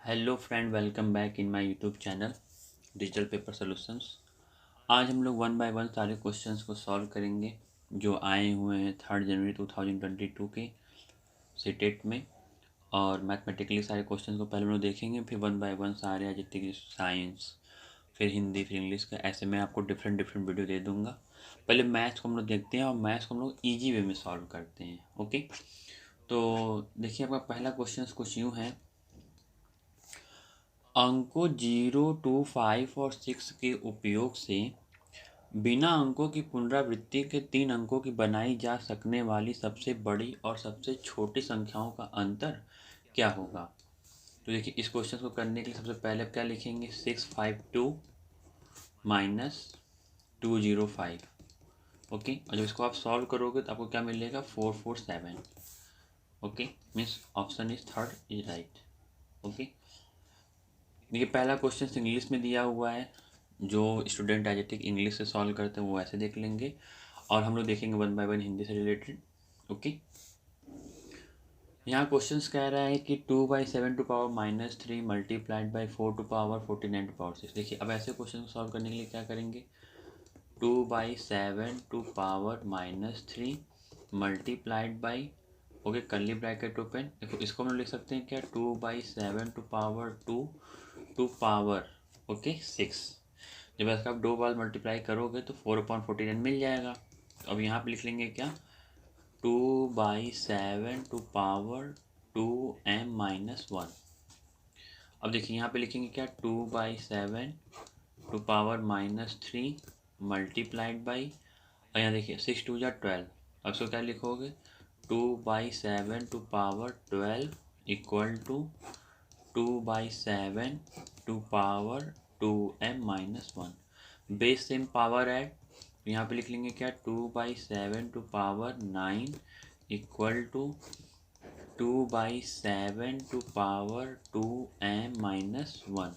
Hello friend, welcome back in my YouTube channel digital paper solutions. आज हम लोग one by one सारे questions को सॉल्व करेंगे जो आए हुए हैं 3 जनवरी 2022 के सीटेट में। और मैथमेटिकली सारे क्वेश्चंस को पहले हम लोग देखेंगे, फिर वन बाय वन सारे आ जितने साइंस, फिर हिंदी, फिर इंग्लिश का, ऐसे मैं आपको डिफरेंट डिफरेंट वीडियो दे दूँगा। पहले मैथ्स को हम लोग देखते हैं और मैथ्स को हम लोग ईजी वे में सॉल्व करते हैं। ओके, तो देखिए आपका पहला क्वेश्चन कुछ यूँ है। अंकों 0, 2, 5 और 6 के उपयोग से बिना अंकों की पुनरावृत्ति के 3 अंकों की बनाई जा सकने वाली सबसे बड़ी और सबसे छोटी संख्याओं का अंतर क्या होगा। तो देखिए इस क्वेश्चन को करने के लिए सबसे पहले क्या लिखेंगे, 652 माइनस 205। ओके, और जब इसको आप सॉल्व करोगे तो आपको क्या मिलेगा, 447। Okay, means option is third is right. Okay, देखिए पहला क्वेश्चन इंग्लिश में दिया हुआ है। जो स्टूडेंट एजेटिक इंग्लिश से सॉल्व करते हैं वो ऐसे देख लेंगे, और हम लोग देखेंगे वन बाय वन हिंदी से रिलेटेड। ओके, यहाँ क्वेश्चंस कह रहा है कि 2/7 to power -3 multiplied by 4 to power 49 to power 6। देखिए अब ऐसे क्वेश्चन को सॉल्व करने के लिए क्या करेंगे, 2/7 to power -3 multiplied by, okay curly bracket open. देखो इसको हम लोग लिख सकते हैं क्या, 2/7 to power 2 to power, okay 6। जब ऐसा आप 2 बार मल्टीप्लाई करोगे तो 4/49 मिल जाएगा। तो अब यहाँ पे लिख लेंगे क्या, 2/7 टू पावर 2m-1। अब देखिए यहाँ पे लिखेंगे क्या, 2/7 टू पावर -3 मल्टीप्लाइड बाई, और यहाँ देखिए 6 2 जा 12। अब इसको क्या लिखोगे, 2/7 to power 12 equal to 2/7 to power 2m-1। Base same power है, यहाँ पे लिख लेंगे क्या, 2/7 to power 9 equal to 2/7 to power 2m-1।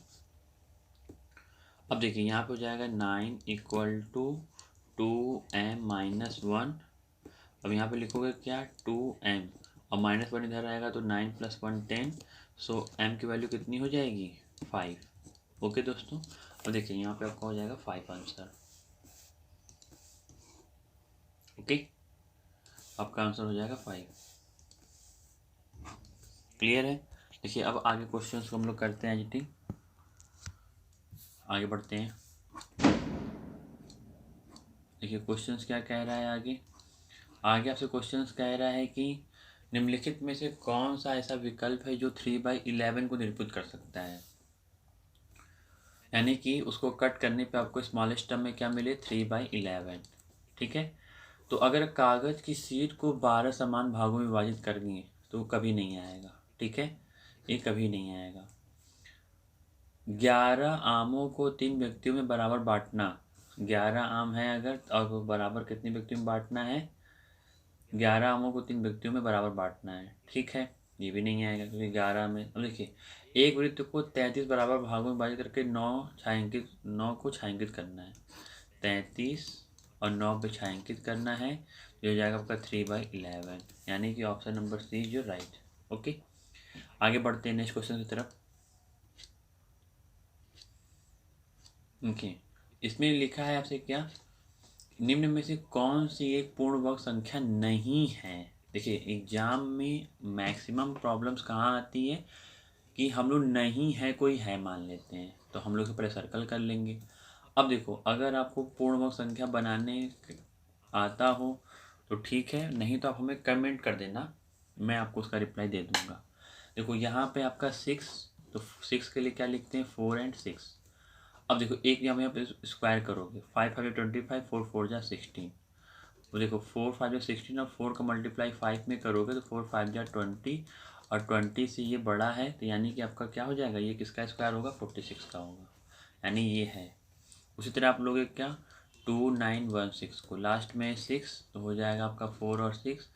अब देखिए यहाँ पे हो जाएगा 9 इक्वल टू 2m-1। अब यहाँ पे लिखोगे क्या, 2m, और -1 इधर आएगा तो 9 + 1 10। सो m की वैल्यू कितनी हो जाएगी, 5। ओके दोस्तों, अब देखिए यहाँ पे आपका हो जाएगा 5 आंसर। ओके, आपका आंसर हो जाएगा 5। क्लियर है। देखिए अब आगे क्वेश्चंस को हम लोग करते हैं एडिटिंग, आगे बढ़ते हैं। देखिए क्वेश्चंस क्या कह रहा है आगे आपसे क्वेश्चंस कह रहा है कि निम्नलिखित में से कौन सा ऐसा विकल्प है जो 3/11 को निरूपित कर सकता है। यानी कि उसको कट करने पे आपको स्मॉलेस्ट टर्म में क्या मिले, 3/11। ठीक है, तो अगर कागज़ की शीट को 12 समान भागों में विभाजित कर दिए तो कभी नहीं आएगा। ठीक है, ये कभी नहीं आएगा। 11 आमों को 3 व्यक्तियों में बराबर बांटना। 11 आम है अगर, और वो बराबर कितने व्यक्तियों में बांटना है, 11 आमों को 3 व्यक्तियों में बराबर बांटना है। ठीक है, ये भी नहीं आएगा क्योंकि 11 में, अब देखिए एक वृत्त को 33 बराबर भागों में विभाजित करके 9 को छायांकित करना है। 33 और 9 पे छायांकित करना है, जो हो जाएगा आपका 3/11, यानी कि ऑप्शन नंबर सी जो राइट। ओके, आगे बढ़ते हैं नेक्स्ट क्वेश्चन की तरफ। ओके, इसमें लिखा है आपसे क्या, निम्न में से कौन सी एक पूर्ण वर्ग संख्या नहीं है। देखिए एग्जाम में मैक्सिमम प्रॉब्लम्स कहाँ आती है कि हम लोग नहीं है, कोई है मान लेते हैं, तो हम लोग पहले सर्कल कर लेंगे। अब देखो अगर आपको पूर्ण वर्ग संख्या बनाने आता हो तो ठीक है, नहीं तो आप हमें कमेंट कर देना, मैं आपको उसका रिप्लाई दे दूंगा। देखो यहाँ पे आपका 6, तो 6 के लिए क्या लिखते हैं, 4 और 6। अब देखो एक यहाँ पे स्क्वायर करोगे, 5 5 25, 4 4 जा 16। तो देखो 4 5 जा 16, और 4 का मल्टीप्लाई 5 में करोगे तो 4 5 जा 20, और 20 से ये बड़ा है तो यानी कि आपका क्या हो जाएगा, ये किसका स्क्वायर होगा, 46 का होगा, यानी ये है। उसी तरह आप लोगे क्या, 2916 को लास्ट में 6, तो हो जाएगा आपका 4 और 6,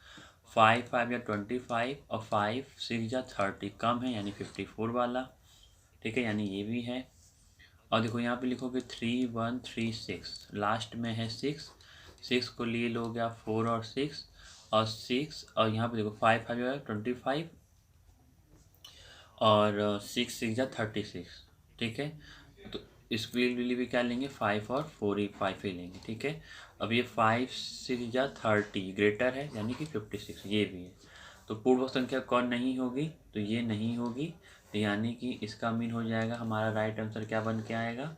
5 5 या 25, और 5 6 या 30, कम है यानी 54 वाला। ठीक है, यानी ये भी है। और देखो यहाँ पे लिखोगे 3136, लास्ट में है 6, 6 को लिए लोगे आप 4 और 6, और 6, और यहाँ पे देखो 5 5 25, और 6 6 जा 36, ठीक है। तो इसके लिए भी क्या लेंगे, 5 और 4 ही 5 ही लेंगे, ठीक है। अब ये 5 6 जा 30 ग्रेटर है यानी कि 56, ये भी है। तो पूर्ण संख्या कौन नहीं होगी, तो ये नहीं होगी, यानी कि इसका मीन हो जाएगा हमारा राइट आंसर क्या बन के आएगा,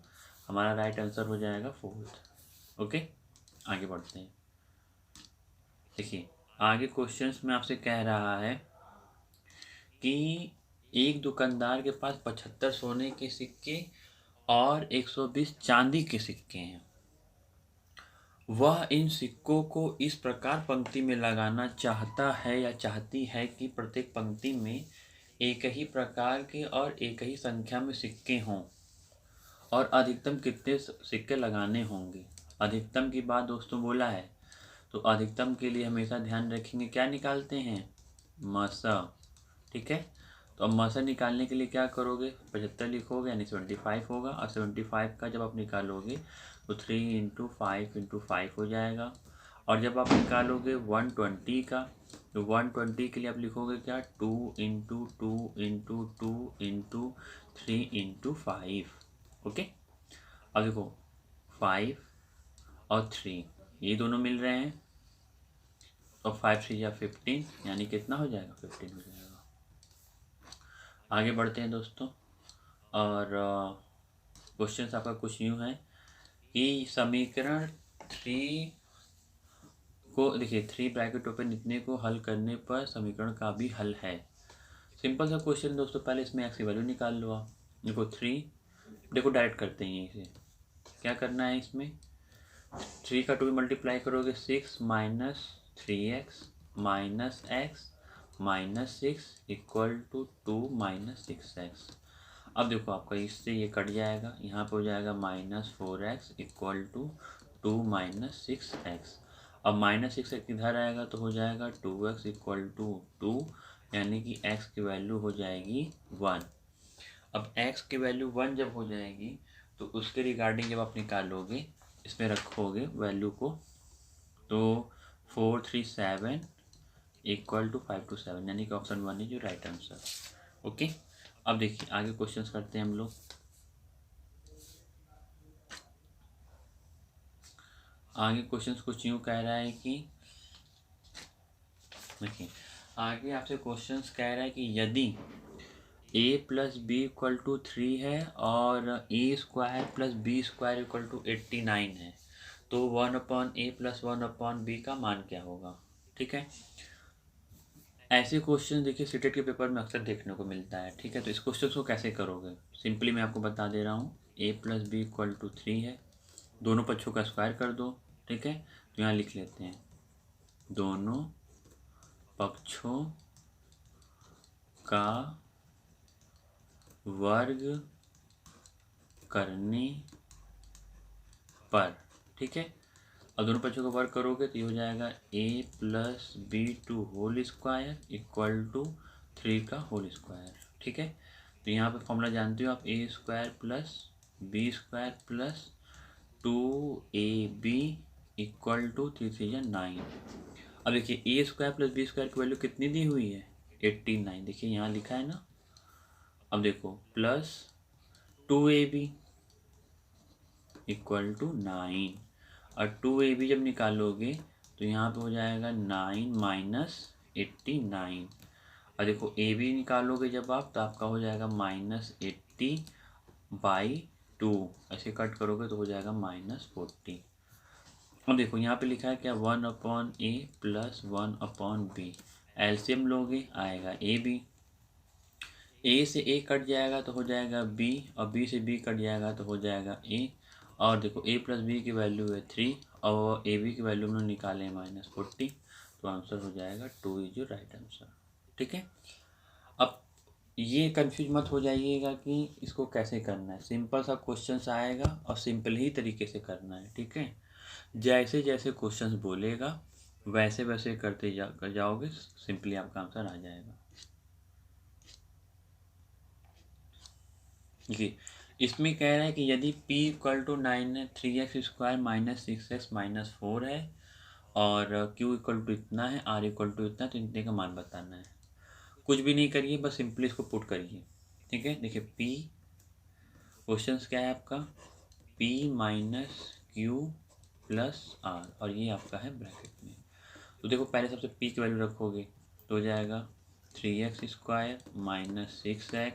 हमारा राइट आंसर हो जाएगा 4। ओके, आगे बढ़ते हैं। देखिए आगे क्वेश्चंस में आपसे कह रहा है कि एक दुकानदार के पास 75 सोने के सिक्के और 120 चांदी के सिक्के हैं। वह इन सिक्कों को इस प्रकार पंक्ति में लगाना चाहता है या चाहती है कि प्रत्येक पंक्ति में एक ही प्रकार के और एक ही संख्या में सिक्के हों, और अधिकतम कितने सिक्के लगाने होंगे। अधिकतम की बात दोस्तों बोला है, तो अधिकतम के लिए हमेशा ध्यान रखेंगे क्या निकालते हैं, मसा, ठीक है। तो अब मसा निकालने के लिए क्या करोगे, 75 लिखोगे यानी 75 होगा, और 75 का जब आप निकालोगे तो 3 × 5 × 5 हो जाएगा। और जब आप निकालोगे 120 का, तो 120 के लिए आप लिखोगे क्या, 2 × 2 × 2 × 3 × 5। ओके, अब देखो 5 और 3 ये दोनों मिल रहे हैं, और 5 3 या 15 यानी कितना हो जाएगा, 15 हो जाएगा। आगे बढ़ते हैं दोस्तों, और क्वेश्चन आपका कुछ यूँ है कि समीकरण 3 को देखिए, 3 ब्रैकेट ओपन इतने को हल करने पर समीकरण का भी हल है। सिंपल सा क्वेश्चन दोस्तों, पहले इसमें एक्स की वैल्यू निकाल लो आप। देखो 3, देखो डायरेक्ट करते हैं इसे, क्या करना है इसमें, 3 का 2 मल्टीप्लाई करोगे 6 - 3x - x -6 = 2 - 6x। अब देखो आपका इससे ये कट जाएगा, यहाँ पे हो जाएगा -4x = 2 - 6x। अब -6x इधर आएगा तो हो जाएगा 2x = 2, यानी कि x की वैल्यू हो जाएगी 1। अब x की वैल्यू 1 जब हो जाएगी तो उसके रिगार्डिंग जब आप निकालोगे, इसमें रखोगे वैल्यू को, तो 4 3 7 = 5 2 7, यानी कि ऑप्शन 1 इज जो राइट आंसर। ओके, अब देखिए आगे क्वेश्चंस करते हैं हम लोग। आगे क्वेश्चंस कुछ यूँ कह रहा है कि देखिए, आगे आपसे क्वेश्चंस कह रहा है कि यदि a + b = 3 है और a² + b² = 89 है, तो 1/a + 1/b का मान क्या होगा, ठीक है। ऐसे क्वेश्चन देखिए सीटेट के पेपर में अक्सर देखने को मिलता है, ठीक है। तो इस क्वेश्चन को कैसे करोगे, सिंपली मैं आपको बता दे रहा हूँ। a + b = 3 है, दोनों पक्षों का स्क्वायर कर दो, ठीक है। तो यहाँ लिख लेते हैं, दोनों पक्षों का वर्ग करने पर, ठीक है। अब दोनों पक्षों का वर्ग करोगे तो ये हो जाएगा a + b² = 3 का होल स्क्वायर, ठीक है। तो यहाँ पे फॉर्मूला जानते हो आप, a² + b² + 2ab = 3 3 या 9। अब देखिए a² + b² की वैल्यू कितनी दी हुई है, 89, देखिए यहाँ लिखा है ना। अब देखो प्लस 2ab = 9, और 2ab जब निकालोगे तो यहाँ पे हो जाएगा 9 - 89। और देखो ab निकालोगे जब आप, तो आपका हो जाएगा -80/2, ऐसे कट करोगे तो हो जाएगा -40। अब देखो यहाँ पे लिखा है क्या, 1/a + 1/b, एलसीएम लोगे आएगा ab, a से a कट जाएगा तो हो जाएगा b, और b से b कट जाएगा तो हो जाएगा a। और देखो a + b की वैल्यू है 3, और ए बी की वैल्यू हमने निकाले हैं -40, तो आंसर हो जाएगा 2 इज योर राइट आंसर, ठीक है। अब ये कंफ्यूज मत हो जाइएगा कि इसको कैसे करना है, सिंपल सा क्वेश्चन आएगा और सिंपल ही तरीके से करना है, ठीक है। जैसे जैसे क्वेश्चंस बोलेगा वैसे वैसे करते जाओगे, सिंपली आपका आंसर आ जाएगा। देखिए इसमें कह रहा है कि यदि p = 9 है, 3x² - 6x - 4 है, और q = इतना है, r = इतना, तो इतने का मान बताना है। कुछ भी नहीं करिए, बस सिंपली इसको पुट करिए, ठीक है। देखिए P क्वेश्चन क्या है आपका, P minus Q plus R, और ये आपका है ब्रैकेट में। तो देखो पहले सबसे P की वैल्यू रखोगे तो हो जाएगा 3x² minus 6x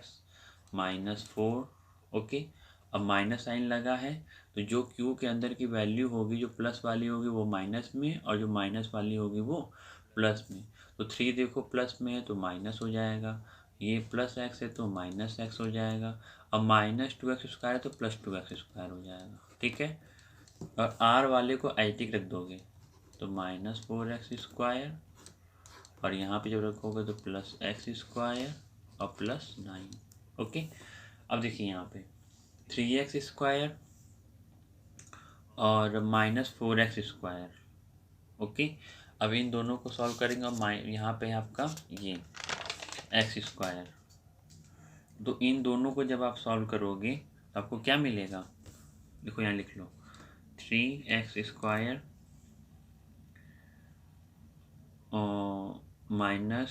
minus 4, okay. अब माइनस साइन लगा है तो जो Q के अंदर की वैल्यू होगी, जो प्लस वाली होगी वो माइनस में, और जो माइनस वाली होगी वो प्लस में। तो 3 देखो प्लस में है तो माइनस हो जाएगा, ये प्लस x है तो माइनस x हो जाएगा। अब माइनस 2x² है तो प्लस 2x² हो जाएगा, ठीक है। और r वाले को आइटिक रख दोगे तो माइनस 4x², और यहाँ पे जब रखोगे तो प्लस x² और प्लस 9, ओके। अब देखिए यहाँ पे 3x² और माइनस 4x², ओके। अब इन दोनों को सॉल्व करेंगे और यहाँ पे है आपका ये x²। तो इन दोनों को जब आप सॉल्व करोगे तो आपको क्या मिलेगा, देखो यहाँ लिख लो 3x² minus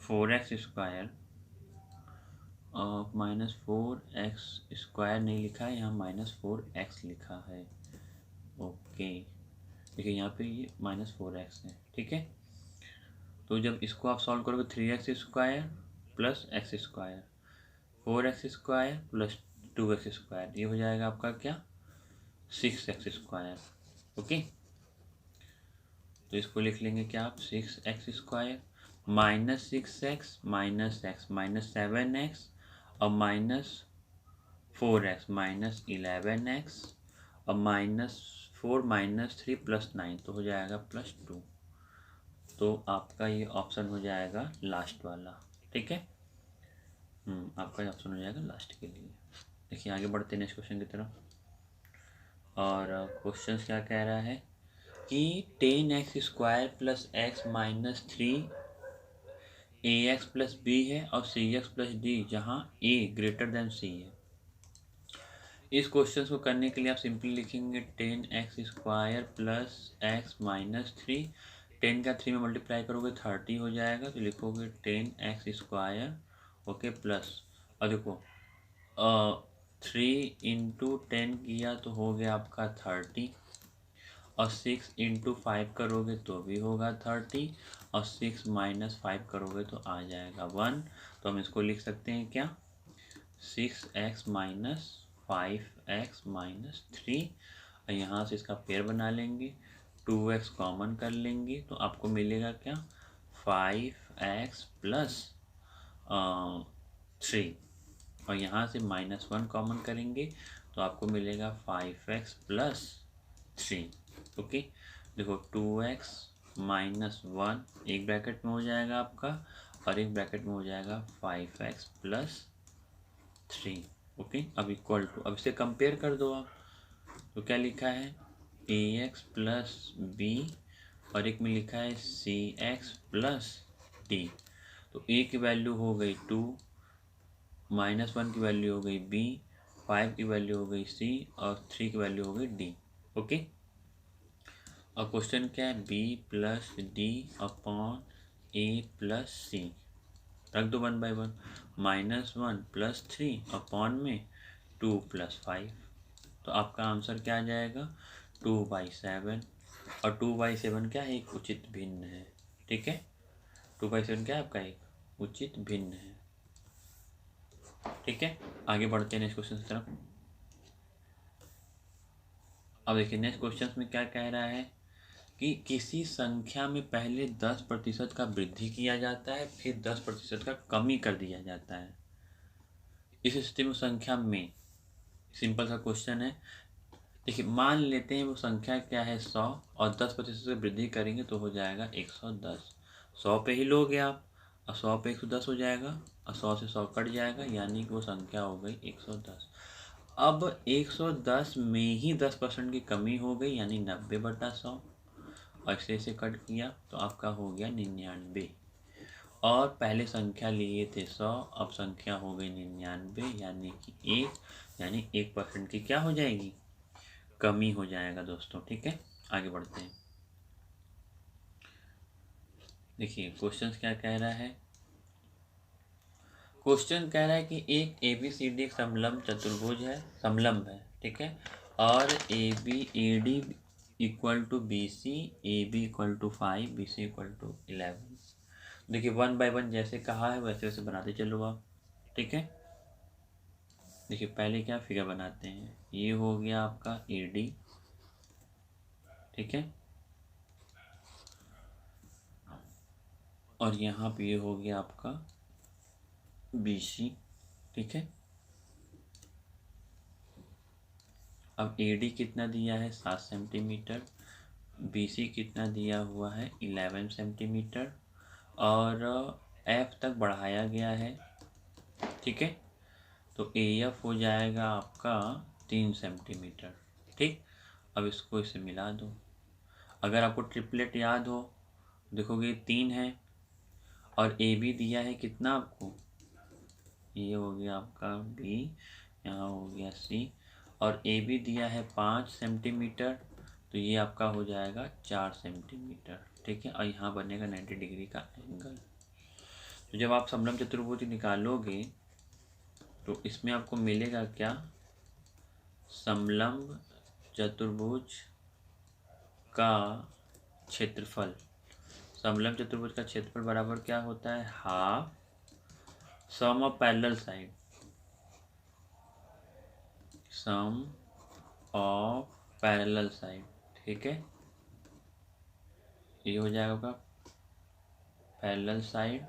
4x² minus 4x² नहीं लिखा है, यहाँ माइनस 4x लिखा है, ओके। देखिए यहाँ पे ये माइनस 4x है, ठीक है। तो जब इसको आप सॉल्व करोगे 3x² plus x², 4x² plus 2x², ये हो जाएगा आपका क्या 6x², ओके। तो इसको लिख लेंगे क्या आप 6x² minus 6x minus x minus 7x और माइनस 4x माइनस 11x और माइनस 4 माइनस 3 प्लस 9, तो हो जाएगा प्लस 2। तो आपका ये ऑप्शन हो जाएगा लास्ट वाला, ठीक है। आपका ये ऑप्शन हो जाएगा लास्ट के लिए। देखिए आगे बढ़ते हैं नेक्स्ट क्वेश्चन की तरफ। और क्वेश्चन क्या कह रहा है कि 10x² plus x minus 3 ax plus b है और cx प्लस d, जहाँ a ग्रेटर देन c है। इस क्वेश्चन को करने के लिए आप सिंपली लिखेंगे 10x² प्लस x माइनस 3, 10 का 3 में मल्टीप्लाई करोगे 30 हो जाएगा, तो लिखोगे 10x², ओके, प्लस, और देखो 3 इंटू 10 किया तो हो गया आपका 30, और 6 इंटू 5 करोगे तो भी होगा 30, और 6 माइनस 5 करोगे तो आ जाएगा 1। तो हम इसको लिख सकते हैं क्या 6x माइनस 5x माइनस 3, और यहाँ से इसका पेयर बना लेंगे, 2x कॉमन कर लेंगे तो आपको मिलेगा क्या 5x प्लस 3, और यहाँ से -1 कॉमन करेंगे तो आपको मिलेगा 5x प्लस 3, ओके। देखो 2x माइनस 1 एक ब्रैकेट में हो जाएगा आपका, और एक ब्रैकेट में हो जाएगा 5x प्लस 3, ओके। अब इक्वल टू, अब इसे कंपेयर कर दो आप, तो क्या लिखा है ax प्लस b, और एक में लिखा है cx प्लस d। तो a की वैल्यू हो गई 2, -1 की वैल्यू हो गई b, 5 की वैल्यू हो गई c, और 3 की वैल्यू हो गई d, ओके। और क्वेश्चन क्या है b plus d upon a plus c, रख दो 1 बाई 1, -1 प्लस 3 अपॉन में 2 प्लस 5, तो आपका आंसर क्या आ जाएगा 2/7, और 2/7 क्या है, एक उचित भिन्न है, ठीक है। 2/7 क्या है आपका एक उचित भिन्न है, ठीक है। आगे बढ़ते हैं नेक्स्ट क्वेश्चन की तरफ। अब देखिए नेक्स्ट क्वेश्चन में क्या कह रहा है कि किसी संख्या में पहले 10% का वृद्धि किया जाता है, फिर 10% का कमी कर दिया जाता है। इस स्थिति में संख्या में, सिंपल सा क्वेश्चन है, देखिए मान लेते हैं वो संख्या क्या है 100, और 10% से वृद्धि करेंगे तो हो जाएगा 110। 100 पे ही लोगे आप, और 100 पे 110 हो जाएगा, और 100 से 100 कट जाएगा, यानी कि वो संख्या हो गई 110। अब 110 में ही 10% की कमी हो गई, यानी 90/100, और इसे कट किया तो आपका हो गया 99। और पहले संख्या लिए थे 100, अब संख्या हो गई 99, यानी कि 1, यानी 1% की क्या हो जाएगी, कमी हो जाएगा दोस्तों, ठीक है। आगे बढ़ते हैं। देखिए क्वेश्चन क्या कह रहा है क्वेश्चन कह रहा है कि एक ABCD एक समलंब चतुर्भुज है, समलंब है, ठीक है, और AD equal to BC, AB equal to 5, BC equal to 11। देखिए 1 बाय 1 जैसे कहा है वैसे वैसे बनाते चलो आप, ठीक है। देखिए पहले क्या फिगर बनाते हैं, ये हो गया आपका AD, ठीक है, और यहाँ पे ये हो गया आपका BC, ठीक है। अब AD कितना दिया है 7 सेंटीमीटर, BC कितना दिया हुआ है 11 सेंटीमीटर, और F तक बढ़ाया गया है, ठीक है। तो AF हो जाएगा आपका 3 सेंटीमीटर, ठीक। अब इसको इसे मिला दो। अगर आपको ट्रिपलेट याद हो, देखोगे 3 है, और AB दिया है कितना आपको, ये हो गया आपका B, यहाँ हो गया C, और AB दिया है 5 सेंटीमीटर, तो ये आपका हो जाएगा 4 सेंटीमीटर, ठीक है। और यहाँ बनेगा 90 डिग्री का एंगल। तो जब आप समलंब चतुर्भुज निकालोगे तो इसमें आपको मिलेगा क्या, समलंब चतुर्भुज का क्षेत्रफल। समलंब चतुर्भुज का क्षेत्रफल बराबर क्या होता है, half sum of parallel side, sum of parallel side, ठीक है। ये हो जाएगा parallel side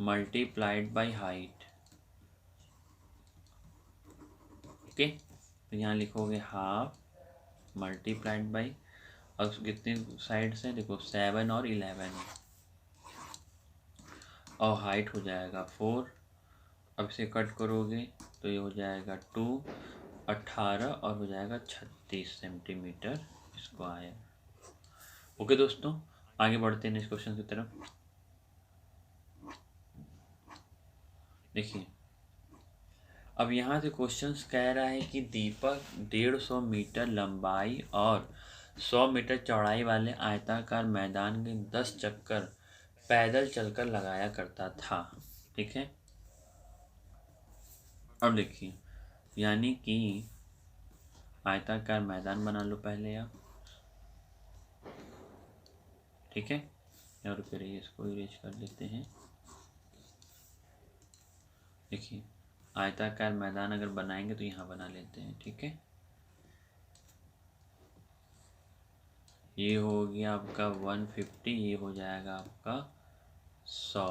multiplied by height, okay. तो यहाँ लिखोगे हाफ मल्टीप्लाइड बाई, और कितने साइड से देखो 7 और 11, और हाइट हो जाएगा 4। अब इसे कट करोगे तो ये हो जाएगा 2, 18 और हो जाएगा 36 सेंटीमीटर स्क्वायर। ओके दोस्तों, आगे बढ़ते हैं इस क्वेश्चन की तरफ। देखिए अब यहाँ से क्वेश्चंस कह रहा है कि दीपक 150 मीटर लंबाई और 100 मीटर चौड़ाई वाले आयताकार मैदान के 10 चक्कर पैदल चलकर लगाया करता था, ठीक है। अब देखिए, यानी कि आयताकार मैदान बना लो पहले आप, ठीक है, और फिर इसको इरेज कर लेते हैं। देखिए आयताकार मैदान अगर बनाएंगे तो यहाँ बना लेते हैं, ठीक है। ये हो गया आपका 150, ये हो जाएगा आपका 100,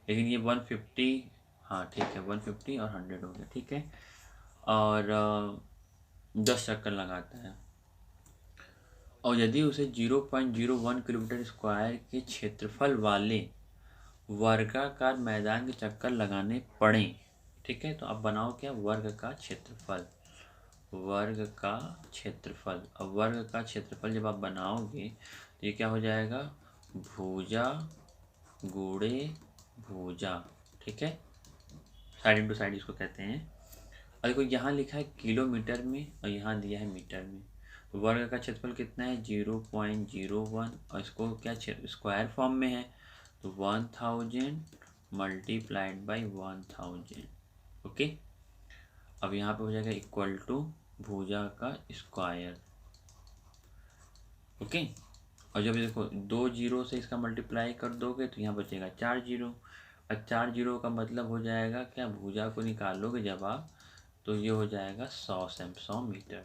लेकिन ये 150, हाँ ठीक है, 150 और 100 हो गया, ठीक है। और 10 चक्कर लगाता है, और यदि उसे 0.01 किलोमीटर स्क्वायर के क्षेत्रफल वाले वर्गाकार मैदान के चक्कर लगाने पड़े, ठीक है। तो आप बनाओ क्या, वर्ग का क्षेत्रफल, वर्ग का क्षेत्रफल। अब वर्ग का क्षेत्रफल जब आप बनाओगे तो ये क्या हो जाएगा, भुजा गुणे भुजा, ठीक है, साइड इंटू साइड इसको कहते हैं। और देखो यहाँ लिखा है किलोमीटर में और यहाँ दिया है मीटर में, तो वर्ग का क्षेत्रफल कितना है 0.01, और इसको क्या स्क्वायर फॉर्म में है तो 1000 मल्टीप्लाइड बाई 1000, ओके। अब यहाँ पे हो जाएगा इक्वल टू भुजा का स्क्वायर, ओके। और जब देखो 2 जीरो से इसका मल्टीप्लाई कर दोगे तो यहाँ बचेगा 4 जीरो, और 4 जीरो का मतलब हो जाएगा क्या, भुजा को निकालोगे जब आप तो ये हो जाएगा 100 मीटर,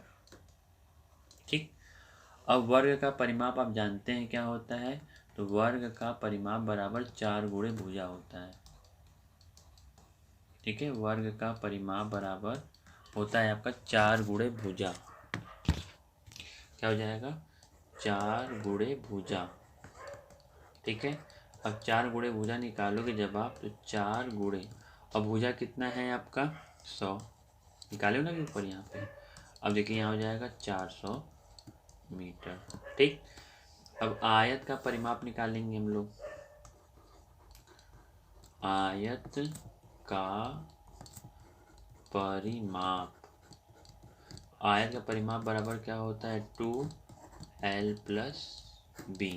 ठीक। अब वर्ग का परिमाप आप जानते हैं क्या होता है, तो वर्ग का परिमाप बराबर 4 गुणे भुजा होता है, ठीक है। वर्ग का परिमाप बराबर होता है आपका 4 गुणे भुजा, क्या हो जाएगा 4 गुणे भुजा, ठीक है। अब 4 गुणे भुजा निकालोगे जब आप तो 4 गुणे, अब भुजा कितना है आपका 100, निकाले ना ऊपर यहाँ पे। अब देखिए यहाँ हो जाएगा 400 मीटर, ठीक। अब आयत का परिमाप निकालेंगे हम लोग, आयत का परिमाप, आयत का परिमाप बराबर क्या होता है 2L प्लस B,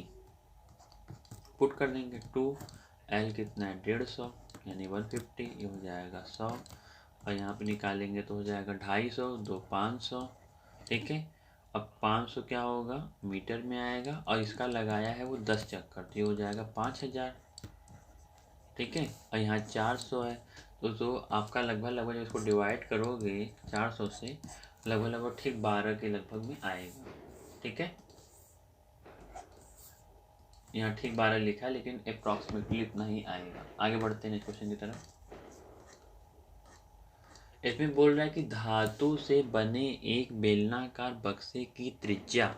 पुट कर देंगे 2L कितना है 150 यानी 150, ये हो जाएगा 100, और यहाँ पे निकालेंगे तो हो जाएगा 250, 2 500, ठीक है। अब 500 क्या होगा, मीटर में आएगा, और इसका लगाया है वो 10 चक्कर, तो ये हो जाएगा 5000, ठीक है। और यहाँ 400 है, तो आपका लगभग लगभग जब इसको डिवाइड करोगे 400 से, लगभग लगभग ठीक 12 के लगभग में आएगा, ठीक है। यहाँ ठीक 12 लिखा है, लेकिन अप्रॉक्सीमेटली इतना ही आएगा। आगे बढ़ते हैं नेक्स्ट क्वेश्चन की तरफ। इसमें बोल रहा है कि धातु से बने एक बेलनाकार बक्से की त्रिज्या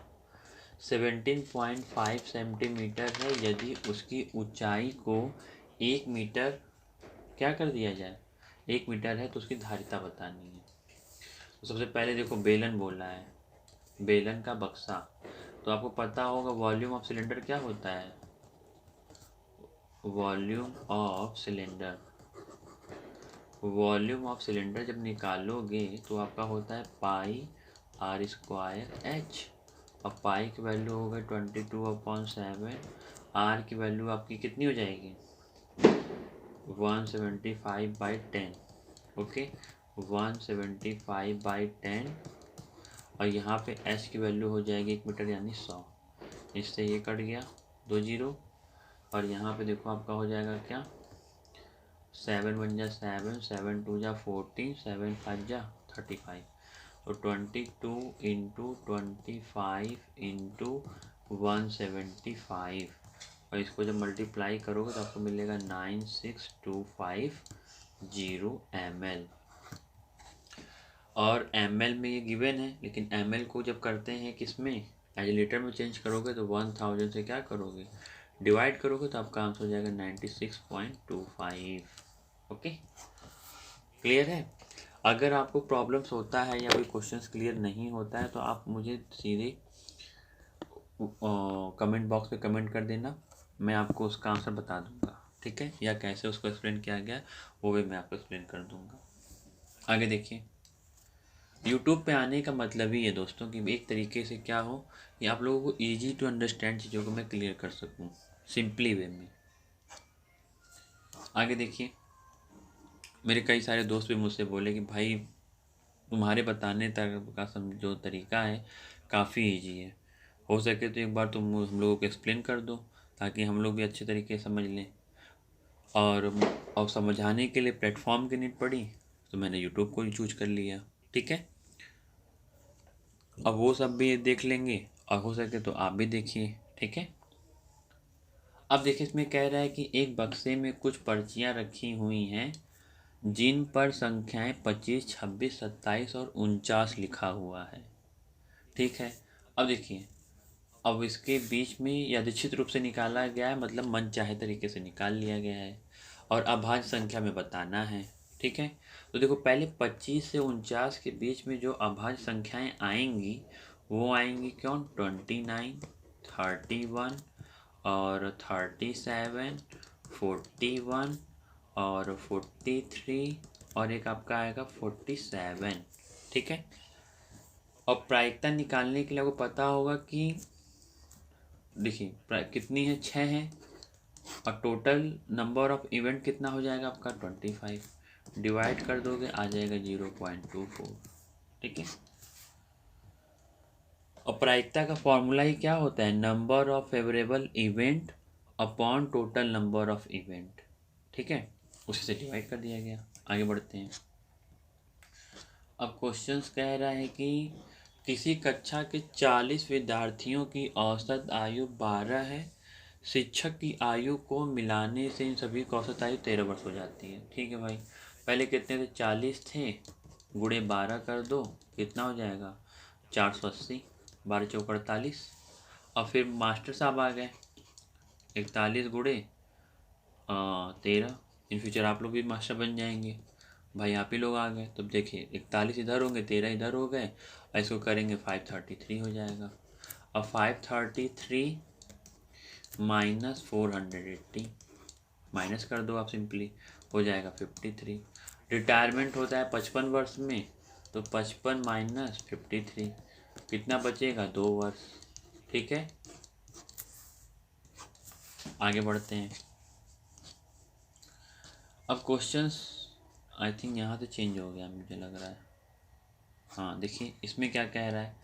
17.5 सेंटीमीटर है। यदि उसकी ऊंचाई को 1 मीटर क्या कर दिया जाए, 1 मीटर है, तो उसकी धारिता बतानी है। तो सबसे पहले देखो बेलन बोला है, बेलन का बक्सा, तो आपको पता होगा वॉल्यूम ऑफ सिलेंडर क्या होता है, volume of cylinder, volume of cylinder जब निकालोगे तो आपका होता है पाई आर स्क्वायर एच, और पाई की वैल्यू होगा 22/7, आर की वैल्यू आपकी कितनी हो जाएगी 175/10, ओके 175/10, और यहाँ पे एच की वैल्यू हो जाएगी 1 मीटर यानी 100, इससे ये कट गया 2 जीरो, और यहाँ पे देखो आपका हो जाएगा क्या 7 1 जा 7, 7 2 जा 14, 7 5 जा 35, तो 22 इंटू 25 इंटू 175, और इसको जब मल्टीप्लाई करोगे तो आपको मिलेगा 96,250 ml। और ml में ये गिवन है, लेकिन ml को जब करते हैं किस में, एज लीटर में चेंज करोगे तो 1000 से क्या करोगे डिवाइड करोगे, तो आपका आंसर हो जाएगा 96.25। ओके, क्लियर है। अगर आपको प्रॉब्लम्स होता है या कोई क्वेश्चंस क्लियर नहीं होता है तो आप मुझे सीधे कमेंट बॉक्स में कमेंट कर देना, मैं आपको उसका आंसर बता दूंगा, ठीक है, या कैसे उसको एक्सप्लेन किया गया वो भी मैं आपको एक्सप्लेन कर दूंगा। आगे देखिए, यूट्यूब पे आने का मतलब ही है दोस्तों कि एक तरीके से क्या हो कि आप लोगों को ईजी टू अंडरस्टैंड चीज़ों को मैं क्लियर कर सकूँ सिंपली वे में। आगे देखिए, मेरे कई सारे दोस्त भी मुझसे बोले कि भाई तुम्हारे बताने तक का जो तरीका है काफ़ी ईजी है, हो सके तो एक बार तुम हम लोगों को एक्सप्लेन कर दो ताकि हम लोग भी अच्छे तरीके से समझ लें। और समझाने के लिए प्लेटफॉर्म की नीड पड़ी तो मैंने यूट्यूब को ही चूज कर लिया, ठीक है। अब वो सब भी देख लेंगे और हो सके तो आप भी देखिए, ठीक है। अब देखिए, इसमें कह रहा है कि एक बक्से में कुछ पर्चियाँ रखी हुई हैं जिन पर संख्याएं 25, 26, 27 और 49 लिखा हुआ है, ठीक है। अब देखिए, अब इसके बीच में यादृच्छिक रूप से निकाला गया है, मतलब मन चाहे तरीके से निकाल लिया गया है, और अभाज्य संख्या में बताना है, ठीक है। तो देखो, पहले 25 से 49 के बीच में जो अभाज्य संख्याएं आएंगी वो आएंगी कौन, 29, 31 और 37, 41 और 43, और एक आपका आएगा 47, ठीक है। और प्रायिकता निकालने के लिए आपको पता होगा कि देखिए कितनी है, 6 है, और टोटल नंबर ऑफ इवेंट कितना हो जाएगा आपका 25, डिवाइड कर दोगे आ जाएगा 0.24, ठीक है। और प्रायिकता का फॉर्मूला ही क्या होता है, number of favourable event upon total number of event, ठीक है, उसी से डिवाइड कर दिया गया। आगे बढ़ते हैं। अब क्वेश्चंस कह रहा है कि किसी कक्षा के 40 विद्यार्थियों की औसत आयु 12 है, शिक्षक की आयु को मिलाने से इन सभी की औसत आयु 13 वर्ष हो जाती है, ठीक है भाई। पहले कितने थे, 40 थे, गुणे 12 कर दो, कितना हो जाएगा 480, 12 चौक 48, और फिर मास्टर साहब आ गए, 41 गुणे 13, इन फ्यूचर आप लोग भी मास्टर बन जाएंगे, भाई आप ही लोग आ गए। तो देखिए 41 इधर होंगे, 13 इधर हो गए, और इसको करेंगे 533 हो जाएगा। अब 533 माइनस 480, माइनस कर दो आप सिंपली, हो जाएगा 53। रिटायरमेंट होता है 55 वर्ष में, तो 55 माइनस 53 कितना बचेगा, 2 वर्ष, ठीक है। आगे बढ़ते हैं। अब क्वेश्चंस आई थिंक यहाँ से चेंज हो गया मुझे लग रहा है। हाँ देखिए इसमें क्या कह रहा है,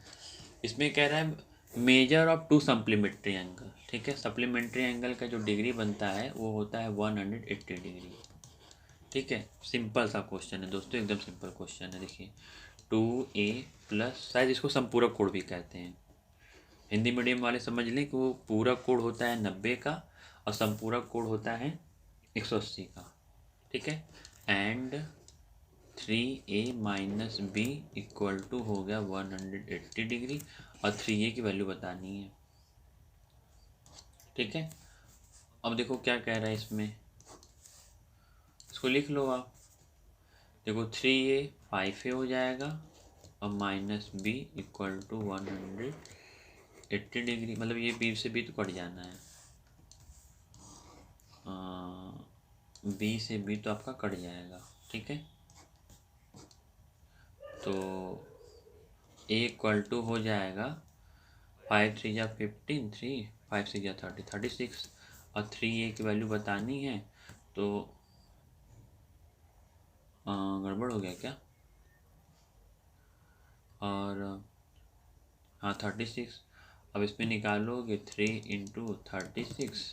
इसमें कह रहा है measure of to supplementary angle. ठीक है, सप्लीमेंट्री एंगल का जो डिग्री बनता है वो होता है 180 डिग्री। ठीक है, सिंपल सा क्वेश्चन है दोस्तों, एकदम सिंपल क्वेश्चन है। देखिए 2a प्लस, शायद इसको संपूरक कोण भी कहते हैं। हिंदी मीडियम वाले समझ लें कि वो पूरक कोण होता है 90 का और संपूरक कोण होता है 180 का। ठीक है, and 3a minus B equal to हो गया 180 डिग्री और 3a की वैल्यू बतानी है। ठीक है, अब देखो क्या कह रहा है इसमें, इसको लिख लो आप। देखो 3a 5a हो जाएगा और minus B equal to 180 degree, मतलब ये बी से बी तो कट जाना है, बी से बी तो आपका कट जाएगा। ठीक है, तो a इक्वल टू हो जाएगा 5 3 या 15, 3 5 6 या 30 36 और 3a की वैल्यू बतानी है। तो गड़बड़ हो गया क्या, और हाँ 36। अब इसमें निकालोगे 3 इंटू 36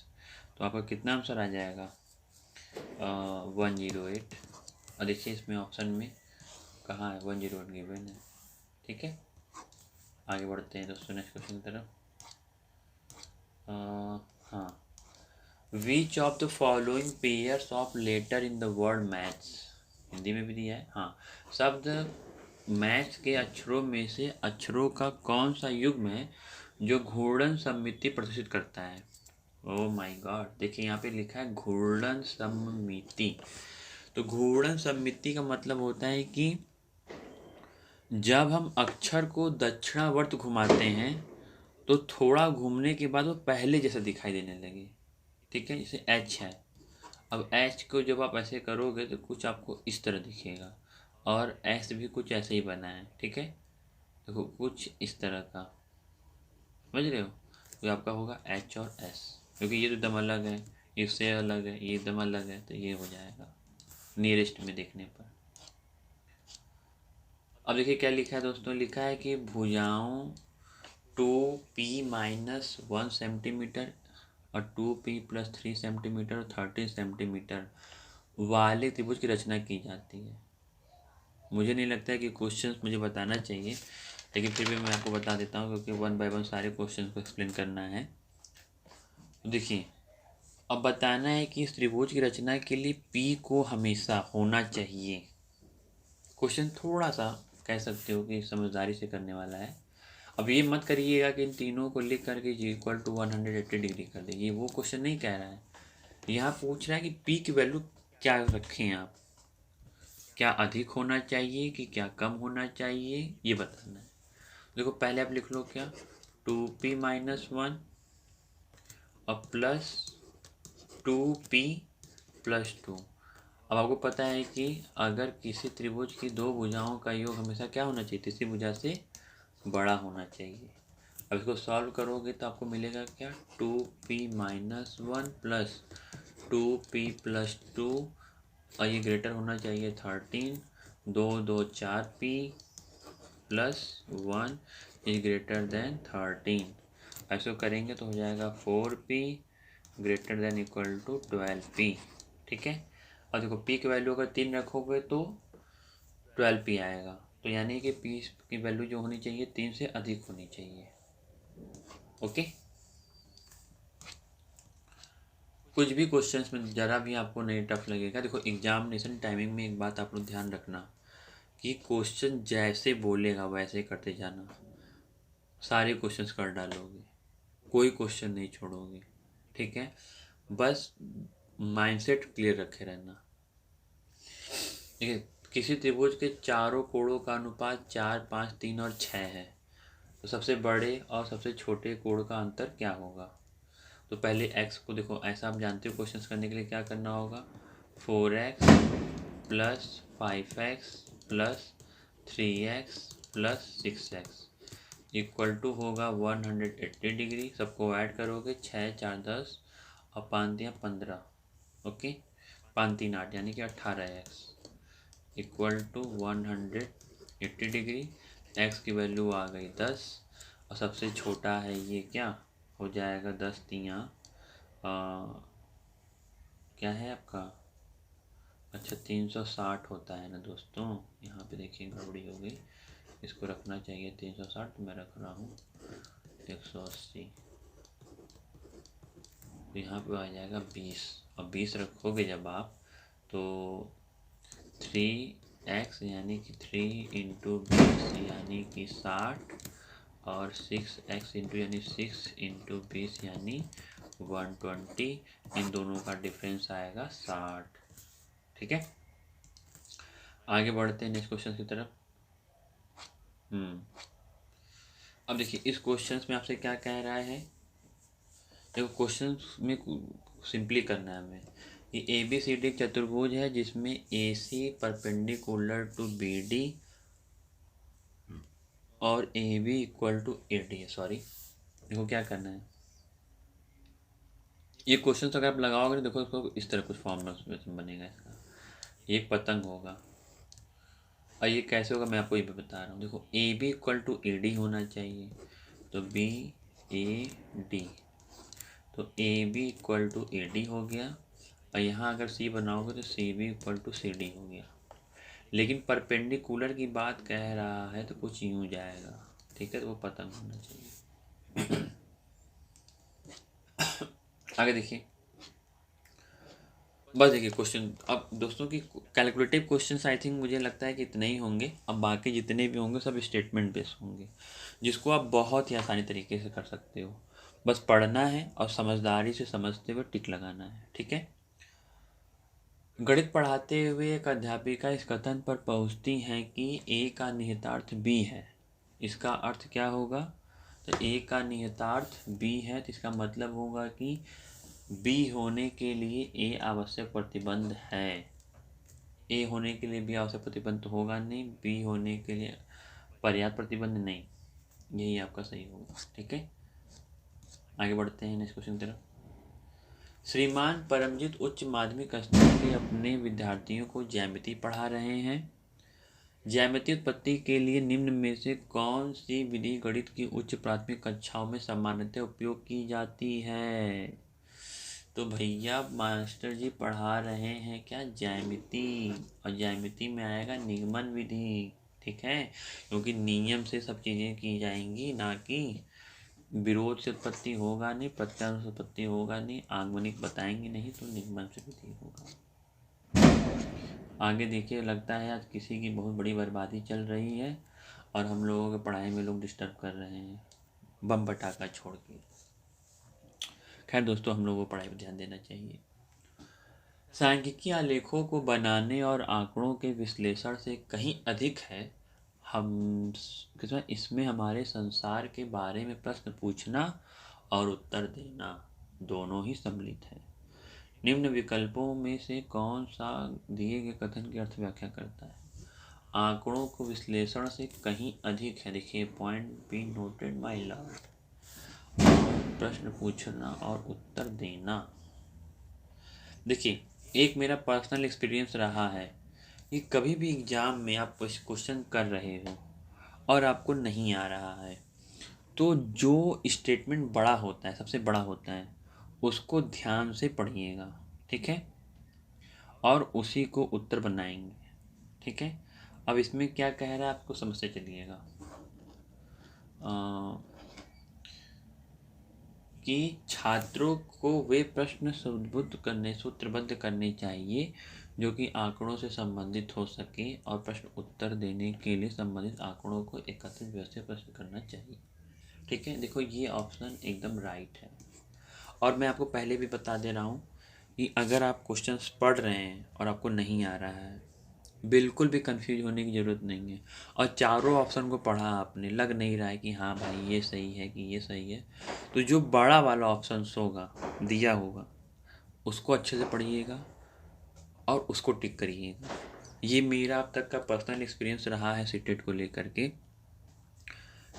तो आपका कितना आंसर आ जाएगा 108। और देखिए इसमें ऑप्शन में कहाँ है 108 गिवन है। ठीक है, आगे बढ़ते हैं दोस्तों नेक्स्ट क्वेश्चन की तरफ। हाँ, which of the following pairs of letter in the word maths, Hindi में भी दिया है। हाँ, शब्द मैथ्स के अक्षरों में से अक्षरों का कौन सा युग्म है जो घूर्णन सममिति प्रदर्शित करता है। ओह माय गॉड, देखिए यहाँ पे लिखा है घूर्णन सममिति। तो घूर्णन सममिति का मतलब होता है कि जब हम अक्षर को दक्षिणावर्त घुमाते हैं तो थोड़ा घूमने के बाद वो पहले जैसा दिखाई देने लगे। ठीक है, जैसे एच है, अब एच को जब आप ऐसे करोगे तो कुछ आपको इस तरह दिखेगा, और एस भी कुछ ऐसे ही बना है। ठीक है, देखो कुछ इस तरह का, समझ रहे हो, तो आपका होगा एच और एस, क्योंकि ये तो एकदम अलग है, इससे अलग है, ये एकदम अलग है, तो ये हो जाएगा नियरेस्ट में देखने पर। अब देखिए क्या लिखा है दोस्तों, लिखा है कि भुजाओं 2p-1 सेंटीमीटर और 2p+3 सेंटीमीटर और 13 सेंटीमीटर वाले त्रिभुज की रचना की जाती है। मुझे नहीं लगता है कि क्वेश्चंस मुझे बताना चाहिए, लेकिन फिर भी मैं आपको बता देता हूँ क्योंकि 1 बाय 1 सारे क्वेश्चंस को एक्सप्लेन करना है। तो देखिए अब बताना है कि इस त्रिभुज की रचना के लिए p को हमेशा होना चाहिए। क्वेश्चन थोड़ा सा कह सकते हो कि समझदारी से करने वाला है। अब ये मत करिएगा कि इन तीनों को लिख करके जी इक्वल टू 180 डिग्री कर दे, ये वो क्वेश्चन नहीं कह रहा है। यहाँ पूछ रहा है कि पी की वैल्यू क्या रखें आप, क्या अधिक होना चाहिए कि क्या कम होना चाहिए, ये बताना है। देखो पहले आप लिख लो क्या, 2p-1 और प्लस 2p+2। अब आपको पता है कि अगर किसी त्रिभुज की दो भुजाओं का योग हमेशा क्या होना चाहिए, तीसरी भुजा से बड़ा होना चाहिए। अब इसको सॉल्व करोगे तो आपको मिलेगा क्या, 2p-1 प्लस 2p+2 और ये ग्रेटर होना चाहिए 13, 2 2 4p plus 1 is greater than 13। ऐसे करेंगे तो हो जाएगा 4p greater than equal to 12p। ठीक है, और देखो p की वैल्यू अगर 3 रखोगे तो 12p आएगा, तो यानी कि p की वैल्यू जो होनी चाहिए 3 से अधिक होनी चाहिए। ओके, कुछ भी क्वेश्चंस में ज़रा भी आपको नहीं टफ लगेगा। देखो एग्जामिनेशन टाइमिंग में एक बात आप लोग ध्यान रखना कि क्वेश्चन जैसे बोलेगा वैसे करते जाना, सारे क्वेश्चंस कर डालोगे, कोई क्वेश्चन नहीं छोड़ोगे। ठीक है, बस माइंडसेट क्लियर रखे रहना। देखिए किसी त्रिभुज के चारों कोणों का अनुपात 4 5 3 और 6 है, तो सबसे बड़े और सबसे छोटे कोण का अंतर क्या होगा। तो पहले x को देखो, ऐसा आप जानते हो क्वेश्चंस करने के लिए क्या करना होगा, 4x plus 5x plus 3x plus 6x equal to होगा 180 डिग्री। सबको ऐड करोगे 6 4 10 और 5 दिया 15। ओके, 5 3 8 यानी कि 18x equal to 180 degree. x की वैल्यू आ गई 10 और सबसे छोटा है ये क्या हो जाएगा 10 तियाँ क्या है आपका, अच्छा 360 होता है ना दोस्तों। यहाँ पे देखिए गड़बड़ी हो गई, इसको रखना चाहिए 360, मैं रख रहा हूँ 180। तो यहाँ पे आ जाएगा 20 और 20 रखोगे जब आप तो 3x यानी कि 3 इंटू 20 यानी कि 60 और 6x इंटू यानी 6 इंटू 20 यानी 120। इन दोनों का डिफरेंस आएगा 60। ठीक है, आगे बढ़ते हैं नेक्स्ट क्वेश्चन की तरफ। अब देखिए इस क्वेश्चन में आपसे क्या कह रहा है, देखो क्वेश्चन में सिंपली करना है हमें। ये ए बी सी डी चतुर्भुज है जिसमें A C perpendicular to B D और A B equal to A D है। सॉरी, देखो क्या करना है, ये क्वेश्चन अगर आप लगाओगे देखो इसको इस तरह कुछ फॉर्मूला बनेगा इसका। ये एक पतंग होगा और ये कैसे होगा मैं आपको ये भी बता रहा हूँ। देखो A B equal to A D होना चाहिए, तो बी ए डी, तो A B equal to A D हो गया और यहाँ अगर सी बनाओगे तो C B equal to C D हो गया। लेकिन परपेंडिकुलर की बात कह रहा है तो कुछ यूँ जाएगा, ठीक है, तो वो पतंग होना चाहिए। आगे देखिए, बस देखिए क्वेश्चन अब दोस्तों की कैलकुलेटिव क्वेश्चंस आई थिंक मुझे लगता है कि इतने ही होंगे। अब बाकी जितने भी होंगे सब स्टेटमेंट बेस्ड होंगे जिसको आप बहुत ही आसानी तरीके से कर सकते हो। बस पढ़ना है और समझदारी से समझते हुए टिक लगाना है। ठीक है, गणित पढ़ाते हुए एक अध्यापिका इस कथन पर पहुंचती हैं कि ए का निहितार्थ बी है। इसका अर्थ क्या होगा, तो ए का निहितार्थ बी है तो इसका मतलब होगा कि बी होने के लिए ए आवश्यक प्रतिबंध है। ए होने के लिए बी आवश्यक प्रतिबंध तो होगा नहीं, बी होने के लिए पर्याप्त प्रतिबंध नहीं, यही आपका सही होगा। ठीक है, आगे बढ़ते हैं नेक्स्ट क्वेश्चन की तरफ। श्रीमान परमजीत उच्च माध्यमिक स्तर के अपने विद्यार्थियों को ज्यामिति पढ़ा रहे हैं। ज्यामिति उत्पत्ति के लिए निम्न में से कौन सी विधि गणित की उच्च प्राथमिक कक्षाओं में सामान्यतः उपयोग की जाती है। तो भैया मास्टर जी पढ़ा रहे हैं क्या, ज्यामिति, और ज्यामिति में आएगा निगमन विधि। ठीक है, क्योंकि नियम से सब चीज़ें की जाएंगी, ना कि विरोध से उत्पत्ति होगा नहीं, प्रत्यारोप से उत्पत्ति होगा नहीं, आगमनिक बताएंगे नहीं तो निगमन से विधि होगा। आगे देखिए, लगता है आज किसी की बहुत बड़ी बर्बादी चल रही है और हम लोगों के पढ़ाई में लोग डिस्टर्ब कर रहे हैं बम पटाखा छोड़ के। खैर दोस्तों, हम लोगों को पढ़ाई पर ध्यान देना चाहिए। सांख्यिकी आलेखों को बनाने और आंकड़ों के विश्लेषण से कहीं अधिक है हम इसमें हमारे संसार के बारे में प्रश्न पूछना और उत्तर देना दोनों ही सम्मिलित है। निम्न विकल्पों में से कौन सा दिए गए कथन की अर्थ व्याख्या करता है। आंकड़ों को विश्लेषण से कहीं अधिक है, देखिए point be noted my Lord. प्रश्न पूछना और उत्तर देना, देखिए एक मेरा पर्सनल एक्सपीरियंस रहा है कि कभी भी एग्ज़ाम में आप क्वेश्चन कर रहे हो और आपको नहीं आ रहा है तो जो स्टेटमेंट बड़ा होता है, सबसे बड़ा होता है, उसको ध्यान से पढ़िएगा। ठीक है, और उसी को उत्तर बनाएंगे। ठीक है, अब इसमें क्या कह रहा है आपको समझते चलिएगा कि छात्रों को वे प्रश्न सूत्रबद्ध करने चाहिए जो कि आंकड़ों से संबंधित हो सके और प्रश्न उत्तर देने के लिए संबंधित आंकड़ों को एकत्रित व्यवस्थित प्रश्न करना चाहिए। ठीक है, देखो ये ऑप्शन एकदम राइट है। और मैं आपको पहले भी बता दे रहा हूँ कि अगर आप क्वेश्चंस पढ़ रहे हैं और आपको नहीं आ रहा है, बिल्कुल भी कंफ्यूज होने की ज़रूरत नहीं है। और चारों ऑप्शन को पढ़ा आपने, लग नहीं रहा है कि हाँ भाई ये सही है कि ये सही है, तो जो बड़ा वाला ऑप्शन होगा दिया होगा उसको अच्छे से पढ़िएगा और उसको टिक करिएगा। ये मेरा अब तक का पर्सनल एक्सपीरियंस रहा है सीटेट को लेकर के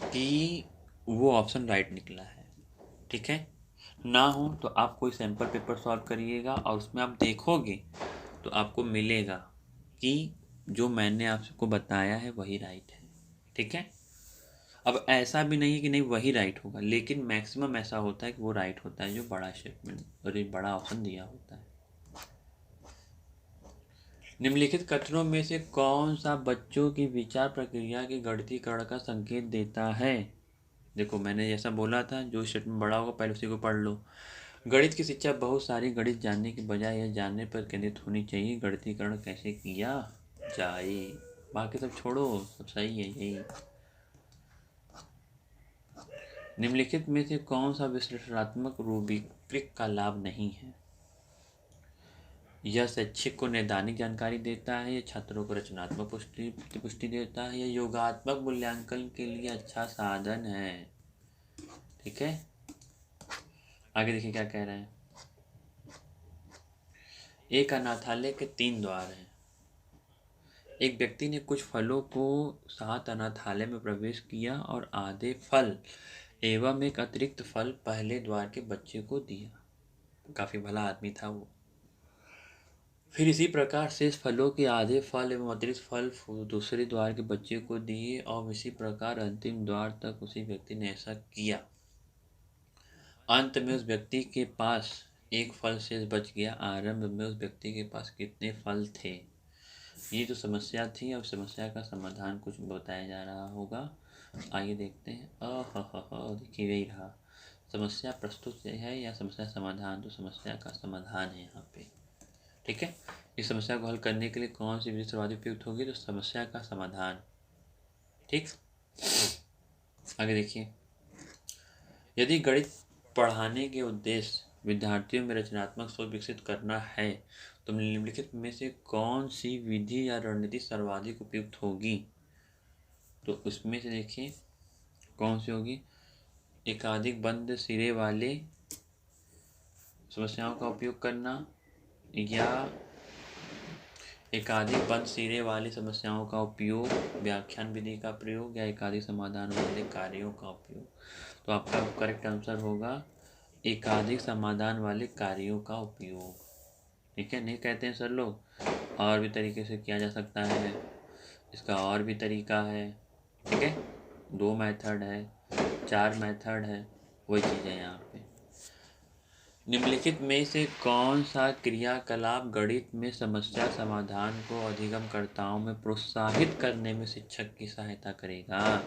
कि वो ऑप्शन राइट निकला है। ठीक है, ना हो तो आप कोई सैम्पल पेपर सॉल्व करिएगा और उसमें आप देखोगे तो आपको मिलेगा कि जो मैंने आपको बताया है वही राइट है। ठीक है, अब ऐसा भी नहीं है कि नहीं वही राइट होगा, लेकिन मैक्सिमम ऐसा होता है कि वो राइट होता है जो बड़ा स्टेटमेंट और एक बड़ा ऑप्शन दिया होता है। निम्नलिखित कथनों में से कौन सा बच्चों की विचार प्रक्रिया के गणितीकरण का संकेत देता है? देखो, मैंने जैसा बोला था, जो स्टेटमेंट बड़ा होगा पहले उसी को पढ़ लो। गणित की शिक्षा बहुत सारी गणित जानने के बजाय यह जानने पर केंद्रित होनी चाहिए गणितीकरण कैसे किया जाए। बाकी सब छोड़ो, सब सही है यही। निम्नलिखित में से कौन सा विश्लेषणात्मक रूब्रिक का लाभ नहीं है? यह शैक्षिक को नैदानिक जानकारी देता है, यह छात्रों को रचनात्मक पुष्टि देता है, यह योगात्मक मूल्यांकन के लिए अच्छा साधन है। ठीक है, आगे देखिए क्या कह रहे हैं। एक अनाथालय के 3 द्वार हैं। एक व्यक्ति ने कुछ फलों को साथ अनाथालय में प्रवेश किया और आधे फल एवं एक अतिरिक्त फल पहले द्वार के बच्चे को दिया। काफी भला आदमी था वो। फिर इसी प्रकार शेष फलों के आधे फल एवं अतिरिक्त फल दूसरे द्वार के बच्चे को दिए और इसी प्रकार अंतिम द्वार तक उसी व्यक्ति ने ऐसा किया। अंत में उस व्यक्ति के पास एक फल शेष बच गया। आरंभ में उस व्यक्ति के पास कितने फल थे? ये जो समस्या थी, अब समस्या का समाधान कुछ बताया जा रहा होगा। आइए देखते हैं। देखिए यही रहा। समस्या प्रस्तुत है या समस्या समाधान? तो समस्या का समाधान है यहाँ पे। ठीक है, इस समस्या को हल करने के लिए कौन सी विधि सर्वाधिक उपयुक्त होगी? तो समस्या का समाधान। ठीक, आगे देखिए। यदि गणित पढ़ाने के उद्देश्य विद्यार्थियों में रचनात्मक सोच विकसित करना है तो निम्नलिखित में से कौन सी विधि या रणनीति सर्वाधिक उपयुक्त होगी? तो उसमें से देखिए कौन सी होगी। एकाधिक बंद सिरे वाले समस्याओं का उपयोग करना, या एकाधिक बंद सिरे वाली समस्याओं का उपयोग, व्याख्यान विधि का प्रयोग, या एकाधिक समाधान वाले कार्यों का उपयोग। तो आपका करेक्ट आंसर होगा एकाधिक समाधान वाले कार्यों का उपयोग। ठीक है, नहीं कहते हैं सर लोग और भी तरीके से किया जा सकता है, इसका और भी तरीका है। ठीक है, 2 मेथड है, 4 मेथड है, वही चीज़ है यहाँ पे। निम्नलिखित में से कौन सा क्रियाकलाप गणित में समस्या समाधान को अधिगमकर्ताओं में प्रोत्साहित करने में शिक्षक की सहायता करेगा?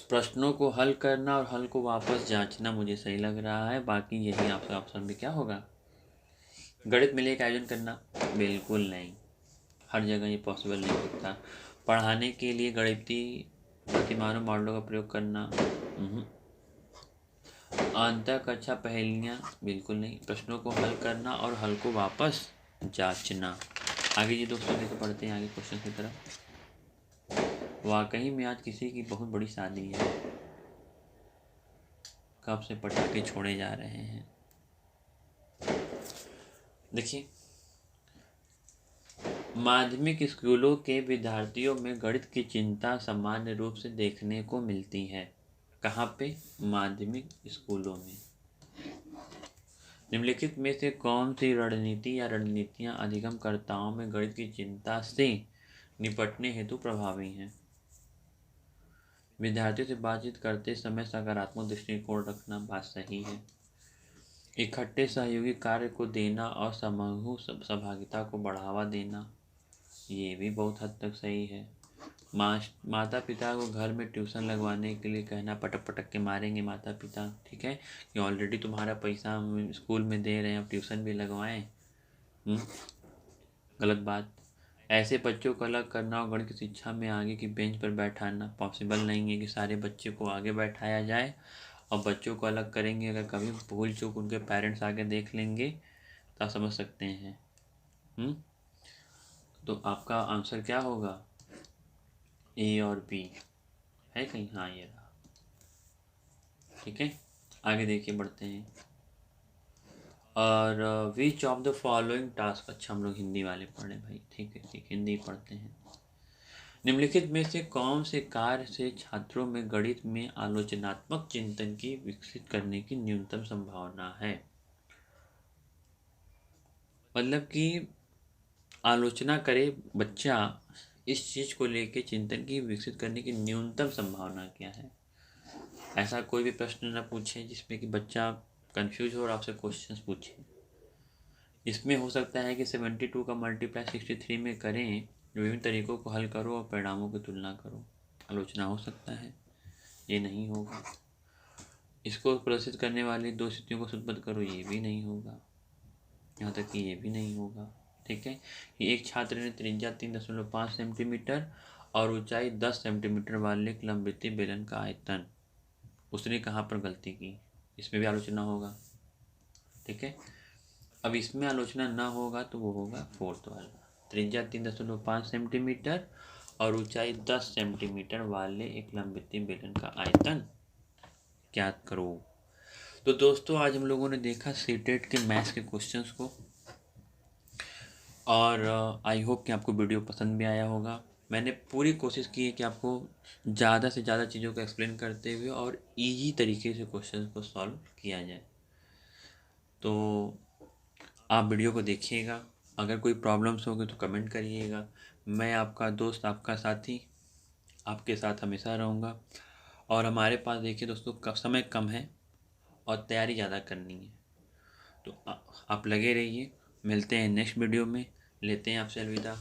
प्रश्नों को हल करना और हल को वापस जांचना मुझे सही लग रहा है। बाकी यही आपका ऑप्शन भी क्या होगा? गणित मेले का आयोजन करना? बिल्कुल नहीं, हर जगह ये पॉसिबल नहीं होता। पढ़ाने के लिए गणितीय प्रतिमानों मॉडलों का प्रयोग करना? अंतर कक्षा पहेलियाँ? बिल्कुल नहीं। प्रश्नों को हल करना और हल को वापस जांचना। आगे ये दोस्तों लेकर पढ़ते हैं आगे क्वेश्चन की तरफ। वाकई में आज किसी की बहुत बड़ी शादी है। कब से पटाखे छोड़े जा रहे हैं। देखिए, माध्यमिक स्कूलों के विद्यार्थियों में गणित की चिंता सामान्य रूप से देखने को मिलती है। कहाँ पे? माध्यमिक स्कूलों में। निम्नलिखित में से कौन सी रणनीति या रणनीतियाँ अधिगमकर्ताओं में गणित की चिंता से निपटने हेतु प्रभावी हैं? विद्यार्थियों से बातचीत करते समय सकारात्मक दृष्टिकोण रखना, बात सही है। इकट्ठे सहयोगी कार्य को देना और समूह सहभागिता को बढ़ावा देना, ये भी बहुत हद तक सही है। माता पिता को घर में ट्यूशन लगवाने के लिए कहना, पटक पटक के मारेंगे माता पिता। ठीक है, कि ऑलरेडी तुम्हारा पैसा हम स्कूल में दे रहे हैं, अब ट्यूशन भी लगवाएं। गलत बात। ऐसे बच्चों को अलग करना और गणित की शिक्षा में आगे की बेंच पर बैठाना पॉसिबल नहीं है कि सारे बच्चे को आगे बैठाया जाए और बच्चों को अलग करेंगे। अगर कभी भूल चूक उनके पेरेंट्स आगे देख लेंगे तो आप समझ सकते हैं। तो आपका आंसर क्या होगा? ए और बी है कहीं? हाँ, ये रहा। ठीक है, आगे देखिए बढ़ते हैं। और विच ऑफ द फॉलोइंग टास्क, अच्छा हम लोग हिंदी वाले पढ़े भाई। ठीक है, ठीक, हिंदी पढ़ते हैं। निम्नलिखित में से कौन से कार्य से छात्रों में गणित में आलोचनात्मक चिंतन की विकसित करने की न्यूनतम संभावना है? मतलब कि आलोचना करे बच्चा, इस चीज़ को लेके चिंतन की विकसित करने की न्यूनतम संभावना क्या है। ऐसा कोई भी प्रश्न न पूछे जिसमें कि बच्चा कंफ्यूज हो और आपसे क्वेश्चंस पूछे। इसमें हो सकता है कि 72 का मल्टीप्लाई 63 में करें, विभिन्न तरीकों को हल करो और परिणामों की तुलना करो। आलोचना हो सकता है, ये नहीं होगा। इसको प्रदर्शित करने वाली दो स्थितियों को सूत्रबद्ध करो, ये भी नहीं होगा। यहाँ तक कि ये भी नहीं होगा। ठीक है, कि एक छात्र ने त्रिज्या 3.5 सेंटीमीटर और ऊंचाई 10 सेंटीमीटर वाले एक लंबवृत्तीय बेलन का आयतन, उसने कहाँ पर गलती की, इसमें भी आलोचना होगा। ठीक है, अब इसमें आलोचना ना होगा तो वो होगा फोर्थ वाला, त्रिज्या 3.5 सेंटीमीटर और ऊंचाई 10 सेंटीमीटर वाले एक लंबवृत्तीय बेलन का आयतन ज्ञात करो। तो दोस्तों आज हम लोगों ने देखा सीटेट के मैथ्स के क्वेश्चंस को, और आई होप कि आपको वीडियो पसंद भी आया होगा। मैंने पूरी कोशिश की है कि आपको ज़्यादा से ज़्यादा चीज़ों को एक्सप्लेन करते हुए और इजी तरीके से क्वेश्चन को सॉल्व किया जाए। तो आप वीडियो को देखिएगा, अगर कोई प्रॉब्लम्स होगी तो कमेंट करिएगा। मैं आपका दोस्त, आपका साथी, आपके साथ हमेशा रहूँगा। और हमारे पास देखिए दोस्तों समय कम है और तैयारी ज़्यादा करनी है, तो आप लगे रहिए। मिलते हैं नेक्स्ट वीडियो में, लेते हैं आपसे अलविदा।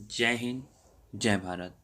जय हिंद, जय भारत।